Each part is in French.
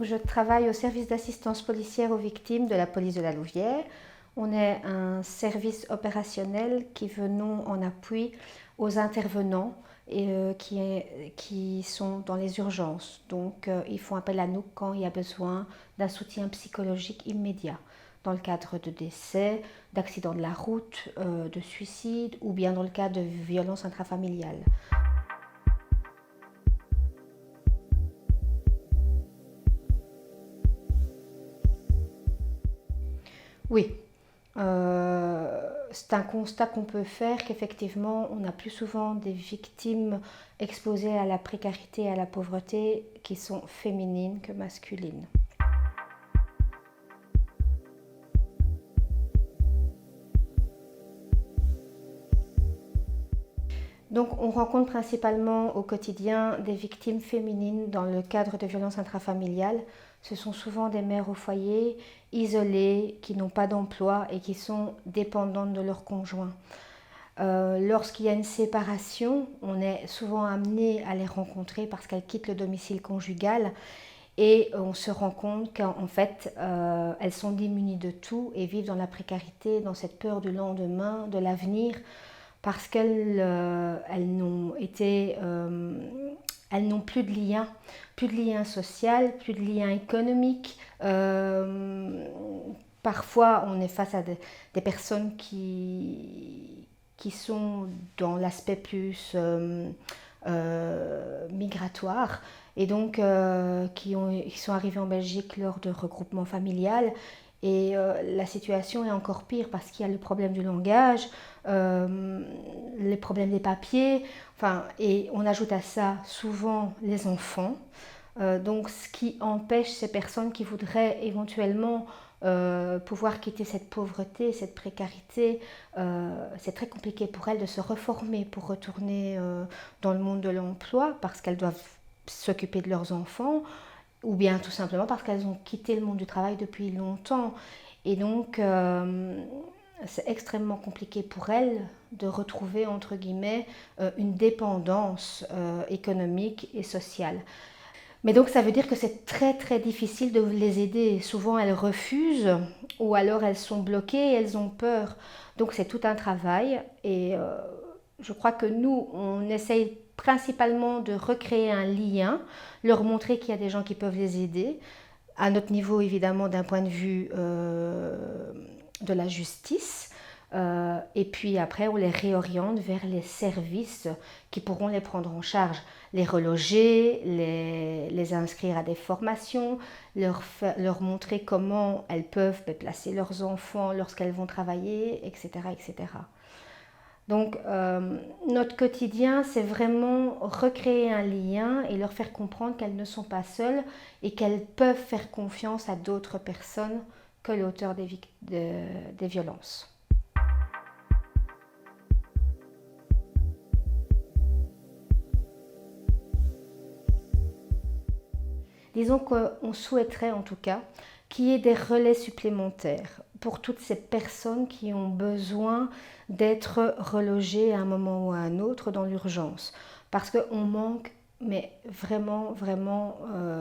Je travaille au service d'assistance policière aux victimes de la police de la Louvière. On est un service opérationnel qui venons en appui aux intervenants qui sont dans les urgences. Donc, ils font appel à nous quand il y a besoin d'un soutien psychologique immédiat, dans le cadre de décès, d'accidents de la route, de suicide ou bien dans le cas de violences intrafamiliales. Oui, c'est un constat qu'on peut faire qu'effectivement, on a plus souvent des victimes exposées à la précarité et à la pauvreté qui sont féminines que masculines. Donc, on rencontre principalement au quotidien des victimes féminines dans le cadre de violences intrafamiliales. Ce sont souvent des mères au foyer, isolées, qui n'ont pas d'emploi et qui sont dépendantes de leur conjoint. Lorsqu'il y a une séparation, on est souvent amené à les rencontrer parce qu'elles quittent le domicile conjugal et on se rend compte qu'en fait, elles sont démunies de tout et vivent dans la précarité, dans cette peur du lendemain, de l'avenir, parce qu'elles n'ont plus de lien social, plus de lien économique. Parfois, on est face à des personnes qui sont dans l'aspect plus migratoire et donc qui sont arrivés en Belgique lors de regroupements familial. Et la situation est encore pire parce qu'il y a le problème du langage, les problèmes des papiers, enfin, et on ajoute à ça souvent les enfants. Donc ce qui empêche ces personnes qui voudraient éventuellement pouvoir quitter cette pauvreté, cette précarité, c'est très compliqué pour elles de se reformer pour retourner dans le monde de l'emploi parce qu'elles doivent s'occuper de leurs enfants ou bien tout simplement parce qu'elles ont quitté le monde du travail depuis longtemps. Et donc, c'est extrêmement compliqué pour elles de retrouver, entre guillemets, une dépendance économique et sociale. Mais donc ça veut dire que c'est très très difficile de les aider. Souvent elles refusent ou alors elles sont bloquées, elles ont peur. Donc c'est tout un travail et je crois que nous on essaye principalement de recréer un lien, leur montrer qu'il y a des gens qui peuvent les aider, à notre niveau évidemment d'un point de vue de la justice. Et puis après, on les réoriente vers les services qui pourront les prendre en charge, les reloger, les inscrire à des formations, leur montrer comment elles peuvent placer leurs enfants lorsqu'elles vont travailler, etc. etc. Donc notre quotidien, c'est vraiment recréer un lien et leur faire comprendre qu'elles ne sont pas seules et qu'elles peuvent faire confiance à d'autres personnes que l'auteur des violences. Disons qu'on souhaiterait en tout cas qu'il y ait des relais supplémentaires pour toutes ces personnes qui ont besoin d'être relogées à un moment ou à un autre dans l'urgence. Parce qu'on manque, mais vraiment, vraiment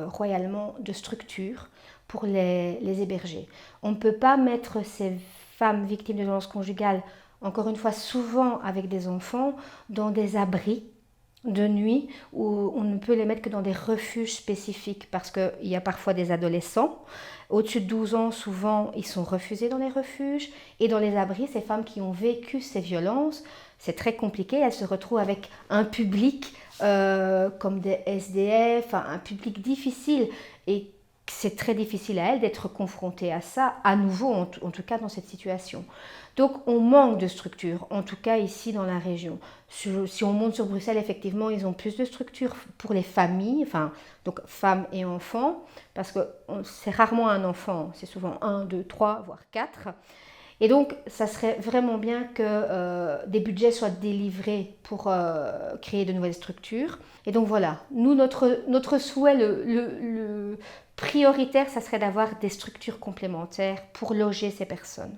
royalement, de structures pour les héberger. On ne peut pas mettre ces femmes victimes de violences conjugales, encore une fois souvent avec des enfants, dans des abris de nuit où on ne peut les mettre que dans des refuges spécifiques parce qu'il y a parfois des adolescents. Au-dessus de 12 ans, souvent, ils sont refusés dans les refuges. Et dans les abris, ces femmes qui ont vécu ces violences, c'est très compliqué. Elles se retrouvent avec un public comme des SDF, un public difficile. Et c'est très difficile à elles d'être confrontées à ça, à nouveau, en tout cas dans cette situation. Donc on manque de structures, en tout cas ici dans la région. Si on monte sur Bruxelles, effectivement, ils ont plus de structures pour les familles, enfin, donc femmes et enfants, parce que c'est rarement un enfant, c'est souvent 1, 2, 3, voire 4. Et donc, ça serait vraiment bien que des budgets soient délivrés pour créer de nouvelles structures. Et donc voilà, nous, notre souhait le prioritaire, ça serait d'avoir des structures complémentaires pour loger ces personnes.